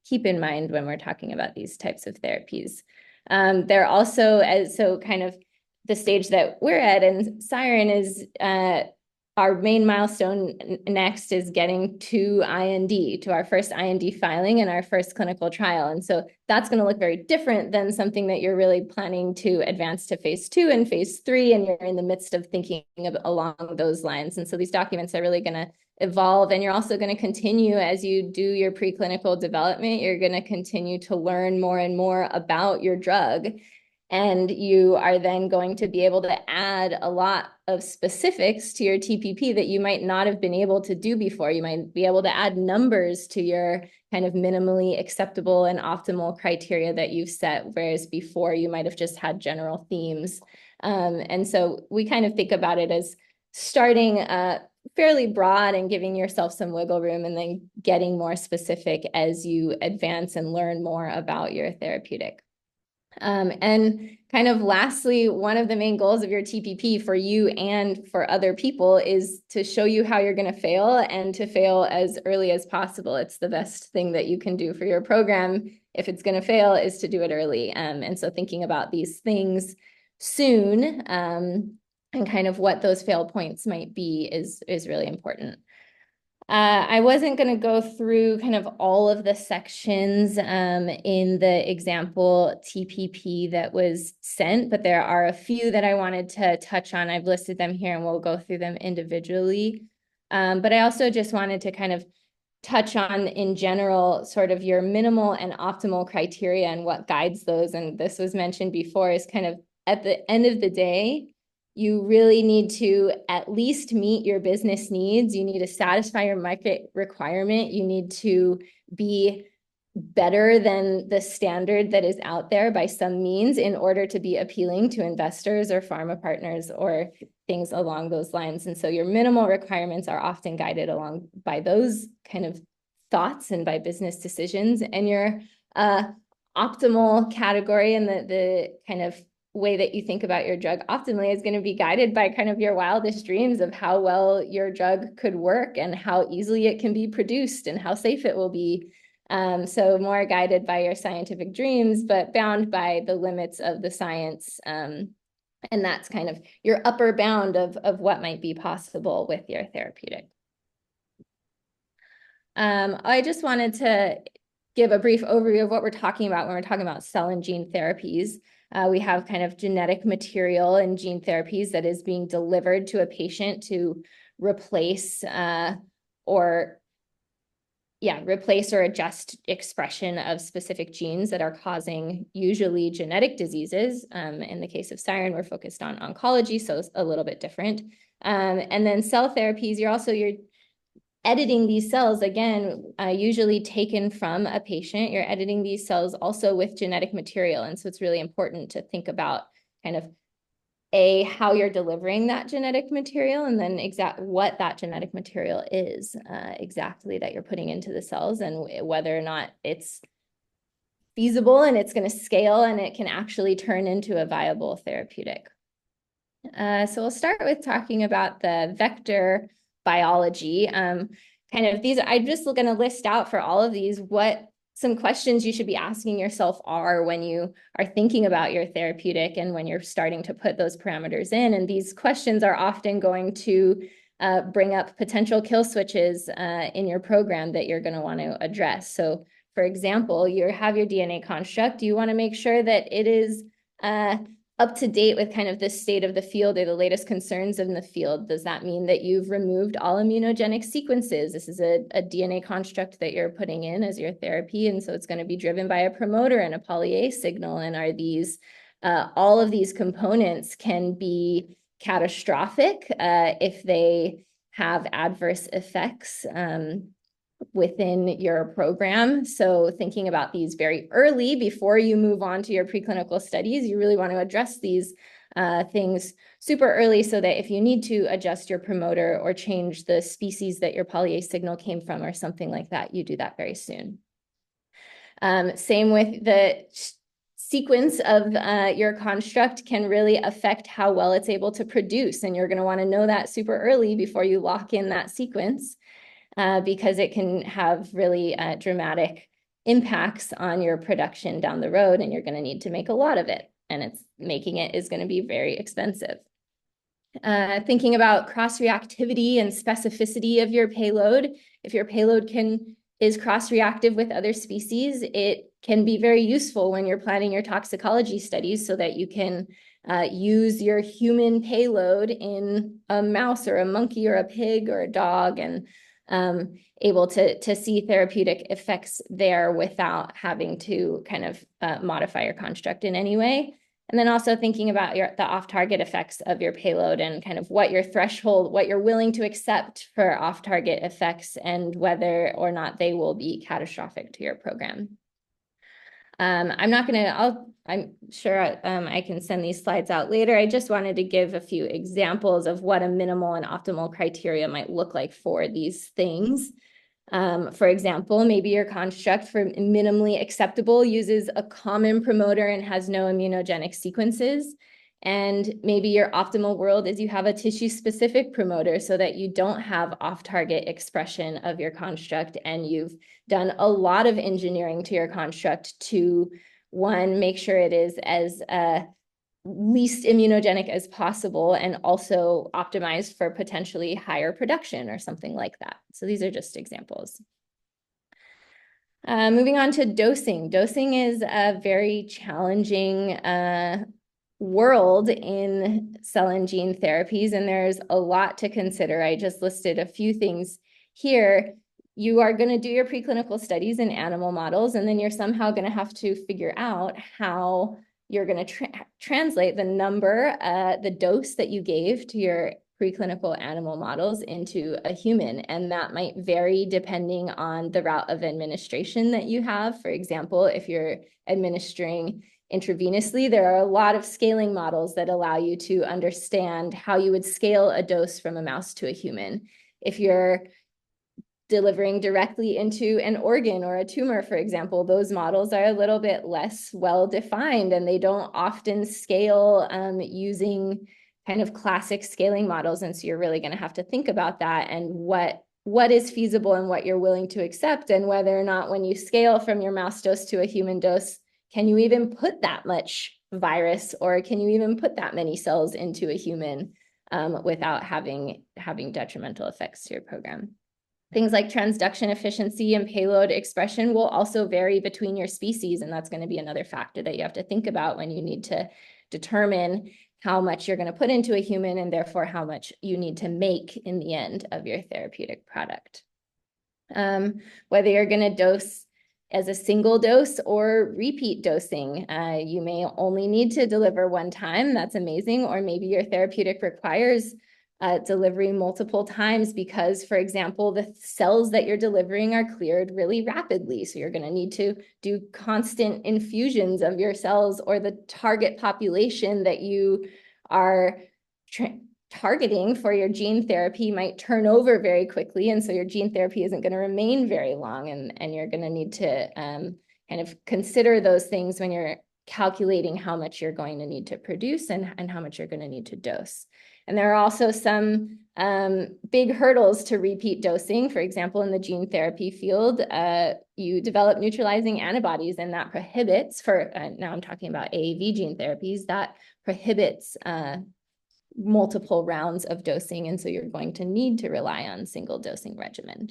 keep in mind when we're talking about these types of therapies. They're also, so kind of the stage that we're at, and Siren is our main milestone next is getting to IND, to our first IND filing and our first clinical trial. And so that's going to look very different than something that you're really planning to advance to phase 2 and phase 3, and you're in the midst of thinking along those lines. And so these documents are really going to evolve, and you're also going to continue as you do your preclinical development, you're going to continue to learn more and more about your drug. And you are then going to be able to add a lot of specifics to your TPP that you might not have been able to do before. You might be able to add numbers to your kind of minimally acceptable and optimal criteria that you've set, whereas before you might have just had general themes. And so we kind of think about it as starting fairly broad and giving yourself some wiggle room, and then getting more specific as you advance and learn more about your therapeutic. And kind of lastly, one of the main goals of your TPP for you and for other people is to show you how you're going to fail, and to fail as early as possible. It's the best thing that you can do for your program if it's going to fail, is to do it early. And so thinking about these things soon and kind of what those fail points might be is really important. I wasn't going to go through kind of all of the sections in the example TPP that was sent, but there are a few that I wanted to touch on. I've listed them here, and we'll go through them individually. But I also just wanted to kind of touch on, in general, sort of your minimal and optimal criteria and what guides those. And this was mentioned before, is kind of at the end of the day, you really need to at least meet your business needs. You need to satisfy your market requirement. You need to be better than the standard that is out there by some means in order to be appealing to investors or pharma partners or things along those lines. And so your minimal requirements are often guided along by those kind of thoughts and by business decisions. And your optimal category and the kind of way that you think about your drug optimally is going to be guided by kind of your wildest dreams of how well your drug could work and how easily it can be produced and how safe it will be. So more guided by your scientific dreams, but bound by the limits of the science. And that's kind of your upper bound of what might be possible with your therapeutic. I just wanted to give a brief overview of what we're talking about when we're talking about cell and gene therapies. We have kind of genetic material in gene therapies that is being delivered to a patient to replace or adjust expression of specific genes that are causing usually genetic diseases. In the case of Siren, we're focused on oncology, so it's a little bit different. And then cell therapies, you're editing these cells, again, usually taken from a patient. You're editing these cells also with genetic material. And so it's really important to think about kind of how you're delivering that genetic material, and then what that genetic material is exactly that you're putting into the cells, and whether or not it's feasible and it's going to scale and it can actually turn into a viable therapeutic. So we'll start with talking about the vector biology. I'm just going to list out for all of these what some questions you should be asking yourself are when you are thinking about your therapeutic and when you're starting to put those parameters in. And these questions are often going to bring up potential kill switches in your program that you're going to want to address. So for example, you have your DNA construct. You want to make sure that it is up to date with kind of the state of the field or the latest concerns in the field? Does that mean that you've removed all immunogenic sequences? This is a DNA construct that you're putting in as your therapy, and so it's going to be driven by a promoter and a poly-A signal. And are these all of these components can be catastrophic if they have adverse effects within your program. So thinking about these very early before you move on to your preclinical studies, you really want to address these things super early so that if you need to adjust your promoter or change the species that your poly-A signal came from or something like that, you do that very soon. Same with the sequence of your construct can really affect how well it's able to produce. And you're going to want to know that super early before you lock in that sequence. Because it can have really dramatic impacts on your production down the road, and you're going to need to make a lot of it, and making it is going to be very expensive. Thinking about cross-reactivity and specificity of your payload. If your payload is cross-reactive with other species, it can be very useful when you're planning your toxicology studies so that you can use your human payload in a mouse or a monkey or a pig or a dog, and able to see therapeutic effects there without having to kind of modify your construct in any way. And then also thinking about the off-target effects of your payload and kind of what your threshold, what you're willing to accept for off-target effects and whether or not they will be catastrophic to your program. I'm sure I can send these slides out later. I just wanted to give a few examples of what a minimal and optimal criteria might look like for these things. For example, maybe your construct for minimally acceptable uses a common promoter and has no immunogenic sequences. And maybe your optimal world is you have a tissue-specific promoter so that you don't have off-target expression of your construct, and you've done a lot of engineering to your construct to, one, make sure it is as least immunogenic as possible and also optimized for potentially higher production or something like that. So these are just examples. Moving on to dosing. Dosing is a very challenging world in cell and gene therapies, and there's a lot to consider. I just listed a few things here. You are going to do your preclinical studies in animal models, and then you're somehow going to have to figure out how you're going to translate the dose that you gave to your preclinical animal models into a human. And that might vary depending on the route of administration that you have. For example, if you're administering intravenously, there are a lot of scaling models that allow you to understand how you would scale a dose from a mouse to a human. If you're delivering directly into an organ or a tumor, for example, those models are a little bit less well-defined, and they don't often scale using kind of classic scaling models. And so you're really going to have to think about that and what is feasible and what you're willing to accept, and whether or not when you scale from your mouse dose to a human dose, can you even put that much virus, or can you even put that many cells into a human without having detrimental effects to your program? Things like transduction efficiency and payload expression will also vary between your species, and that's going to be another factor that you have to think about when you need to determine how much you're going to put into a human, and therefore how much you need to make in the end of your therapeutic product. Whether you're going to dose as a single dose or repeat dosing. You may only need to deliver one time. That's amazing. Or maybe your therapeutic requires delivery multiple times because, for example, the cells that you're delivering are cleared really rapidly. So you're going to need to do constant infusions of your cells, or the target population that you are targeting for your gene therapy might turn over very quickly. And so your gene therapy isn't going to remain very long. And you're going to need to kind of consider those things when you're calculating how much you're going to need to produce and how much you're going to need to dose. And there are also some big hurdles to repeat dosing. For example, in the gene therapy field, you develop neutralizing antibodies, and that prohibits, now I'm talking about AAV gene therapies, that prohibits multiple rounds of dosing. And so you're going to need to rely on single dosing regimen.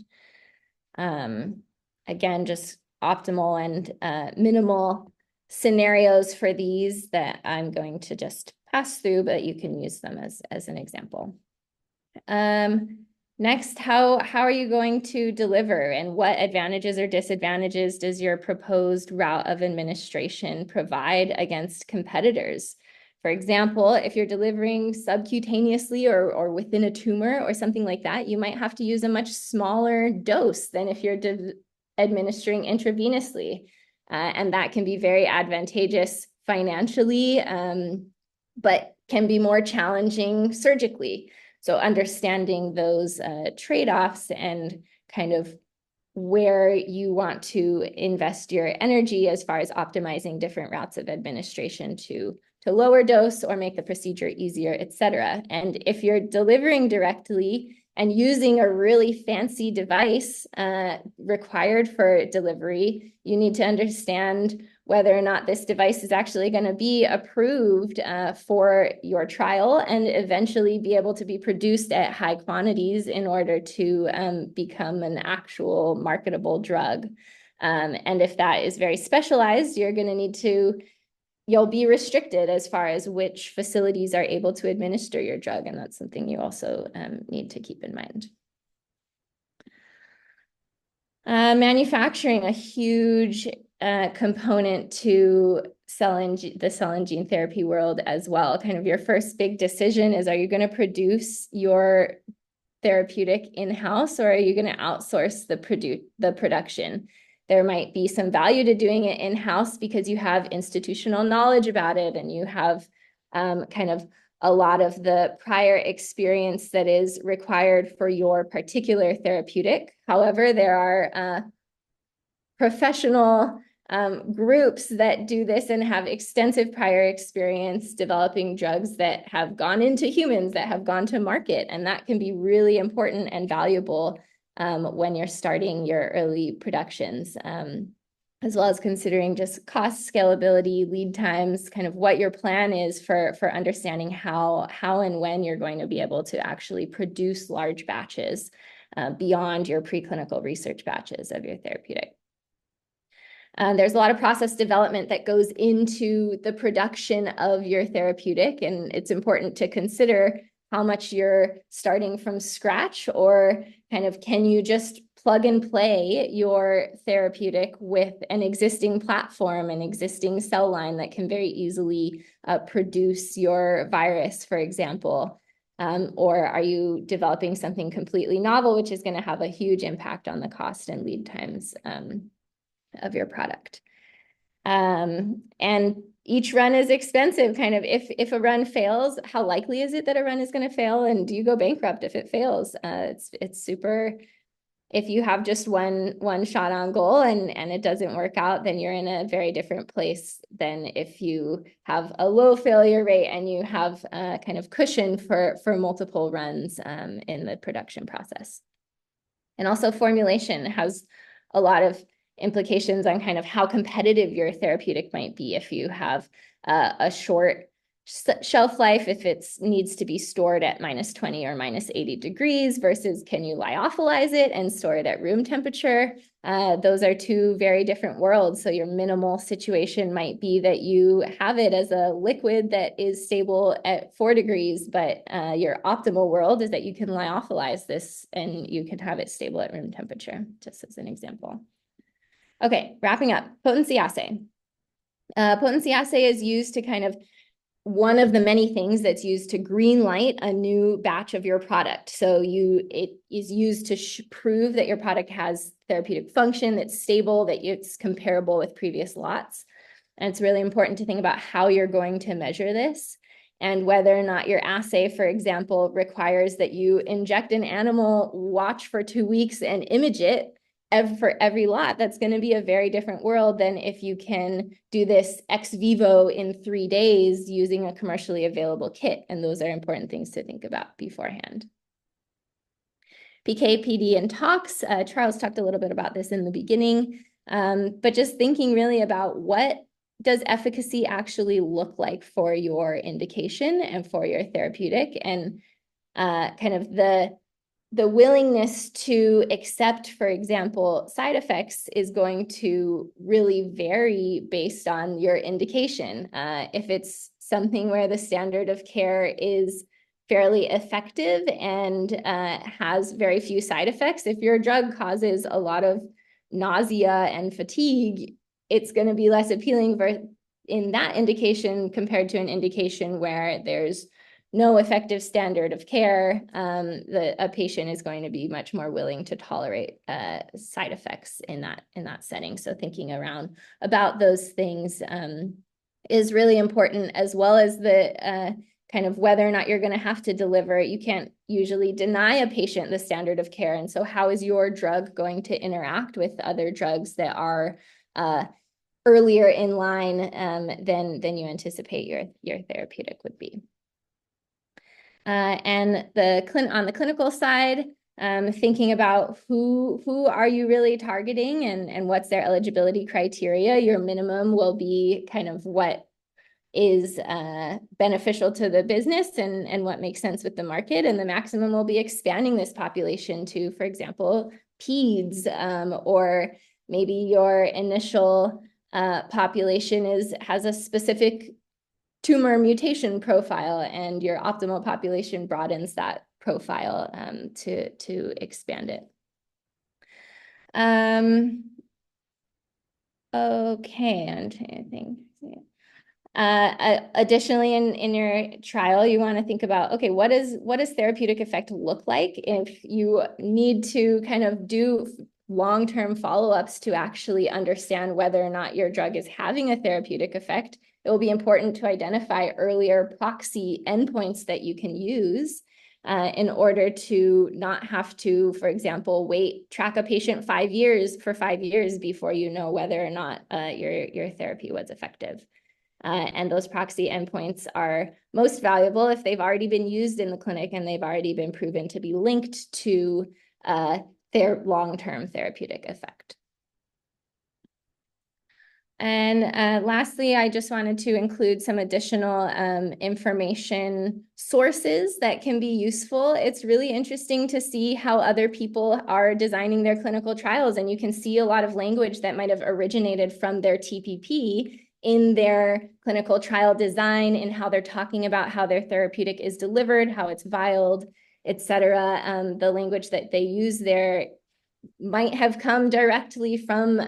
Again, just optimal and minimal scenarios for these that I'm going to just pass through, but you can use them as an example. Next, how are you going to deliver, and what advantages or disadvantages does your proposed route of administration provide against competitors? For example, if you're delivering subcutaneously or within a tumor or something like that, you might have to use a much smaller dose than if you're administering intravenously. And that can be very advantageous financially, but can be more challenging surgically. So understanding those trade-offs and kind of where you want to invest your energy as far as optimizing different routes of administration to lower dose or make the procedure easier, et cetera. And if you're delivering directly and using a really fancy device required for delivery, you need to understand whether or not this device is actually going to be approved for your trial and eventually be able to be produced at high quantities in order to become an actual marketable drug. And if that is very specialized, you'll be restricted as far as which facilities are able to administer your drug, and that's something you also need to keep in mind. Manufacturing, a huge component to the cell and gene therapy world as well. Kind of your first big decision is, are you going to produce your therapeutic in-house, or are you going to outsource the production? There might be some value to doing it in-house because you have institutional knowledge about it and you have kind of a lot of the prior experience that is required for your particular therapeutic. However, there are professional groups that do this and have extensive prior experience developing drugs that have gone into humans, that have gone to market, and that can be really important and valuable when you're starting your early productions, as well as considering just cost, scalability, lead times, kind of what your plan is for understanding how and when you're going to be able to actually produce large batches beyond your preclinical research batches of your therapeutic. There's a lot of process development that goes into the production of your therapeutic, and it's important to consider how much you're starting from scratch, or kind of can you just plug and play your therapeutic with an existing platform, an existing cell line that can very easily produce your virus, for example. Or are you developing something completely novel, which is going to have a huge impact on the cost and lead times of your product. And each run is expensive. Kind of if a run fails, how likely is it that a run is going to fail? And do you go bankrupt if it fails? It's super, if you have just one shot on goal and it doesn't work out, then you're in a very different place than if you have a low failure rate and you have kind of cushion for multiple runs in the production process. And also formulation has a lot of implications on kind of how competitive your therapeutic might be if you have a short shelf life, if it needs to be stored at -20 or -80 degrees versus can you lyophilize it and store it at room temperature. Those are two very different worlds. So your minimal situation might be that you have it as a liquid that is stable at 4 degrees, but your optimal world is that you can lyophilize this and you can have it stable at room temperature, just as an example. Okay, wrapping up, potency assay. Potency assay is used to kind of one of the many things that's used to green light a new batch of your product. So it is used to prove that your product has therapeutic function, that's stable, that it's comparable with previous lots. And it's really important to think about how you're going to measure this and whether or not your assay, for example, requires that you inject an animal, watch for 2 weeks and image it for every lot. That's going to be a very different world than if you can do this ex vivo in 3 days using a commercially available kit. And those are important things to think about beforehand. PK, PD, and tox. Charles talked a little bit about this in the beginning, but just thinking really about what does efficacy actually look like for your indication and for your therapeutic, and kind of the willingness to accept, for example, side effects is going to really vary based on your indication. If it's something where the standard of care is fairly effective and has very few side effects, if your drug causes a lot of nausea and fatigue, it's going to be less appealing in that indication compared to an indication where there's no effective standard of care. A patient is going to be much more willing to tolerate side effects in that setting. So thinking around about those things is really important, as well as the kind of whether or not you're going to have to deliver. You can't usually deny a patient the standard of care. And so how is your drug going to interact with other drugs that are earlier in line than you anticipate your therapeutic would be? And on the clinical side, thinking about who are you really targeting and what's their eligibility criteria. Your minimum will be kind of what is beneficial to the business and what makes sense with the market. And the maximum will be expanding this population to, for example, peds, or maybe your initial population has a specific tumor mutation profile, and your optimal population broadens that profile to expand it. Okay, I'm trying to think. Additionally, in your trial, you want to think about, okay, what does therapeutic effect look like? If you need to kind of do long-term follow-ups to actually understand whether or not your drug is having a therapeutic effect, it will be important to identify earlier proxy endpoints that you can use in order to not have to, for example, track a patient 5 years before you know whether or not your therapy was effective. And those proxy endpoints are most valuable if they've already been used in the clinic and they've already been proven to be linked to their long-term therapeutic effect. And lastly, I just wanted to include some additional information sources that can be useful. It's really interesting to see how other people are designing their clinical trials, and you can see a lot of language that might have originated from their TPP in their clinical trial design, and how they're talking about how their therapeutic is delivered, how it's vialed, etc. The language that they use there might have come directly from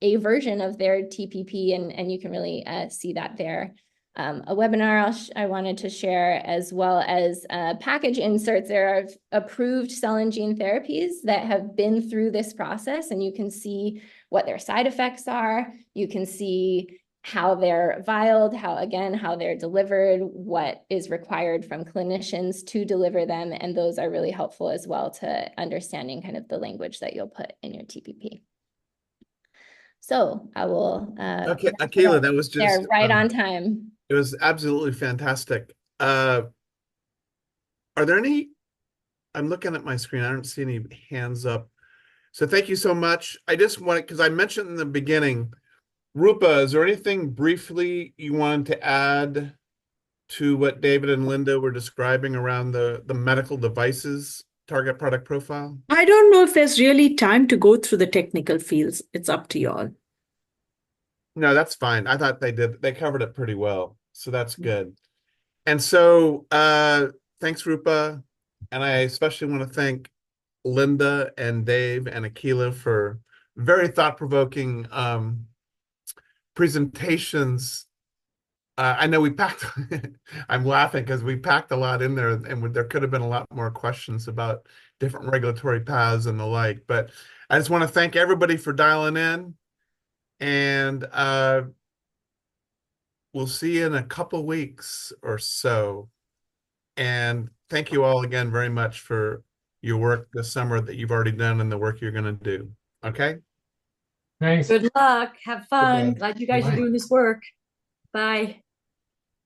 a version of their TPP, and you can really see that there. A webinar I wanted to share, as well as package inserts. There are approved cell and gene therapies that have been through this process, and you can see what their side effects are. You can see how they're vialed, how they're delivered, what is required from clinicians to deliver them. And those are really helpful as well to understanding kind of the language that you'll put in your TPP. So I will. Okay, Akela, that was just right on time. It was absolutely fantastic. Are there any? I'm looking at my screen. I don't see any hands up. So thank you so much. I just wanted, because I mentioned in the beginning, Rupa, is there anything briefly you wanted to add to what David and Linda were describing around the medical devices target product profile? I don't know if there's really time to go through the technical fields. It's up to y'all. No, that's fine. I thought they covered it pretty well. So that's good. And so thanks, Rupa. And I especially want to thank Linda and Dave and Akela for very thought-provoking presentations. I know we packed, I'm laughing because we packed a lot in there, and there could have been a lot more questions about different regulatory paths and the like. But I just want to thank everybody for dialing in, and we'll see you in a couple weeks or so. And thank you all again very much for your work this summer that you've already done and the work you're going to do. Okay? Thanks. Good luck. Have fun. Goodbye. Glad you guys are Bye. doing this work. Bye.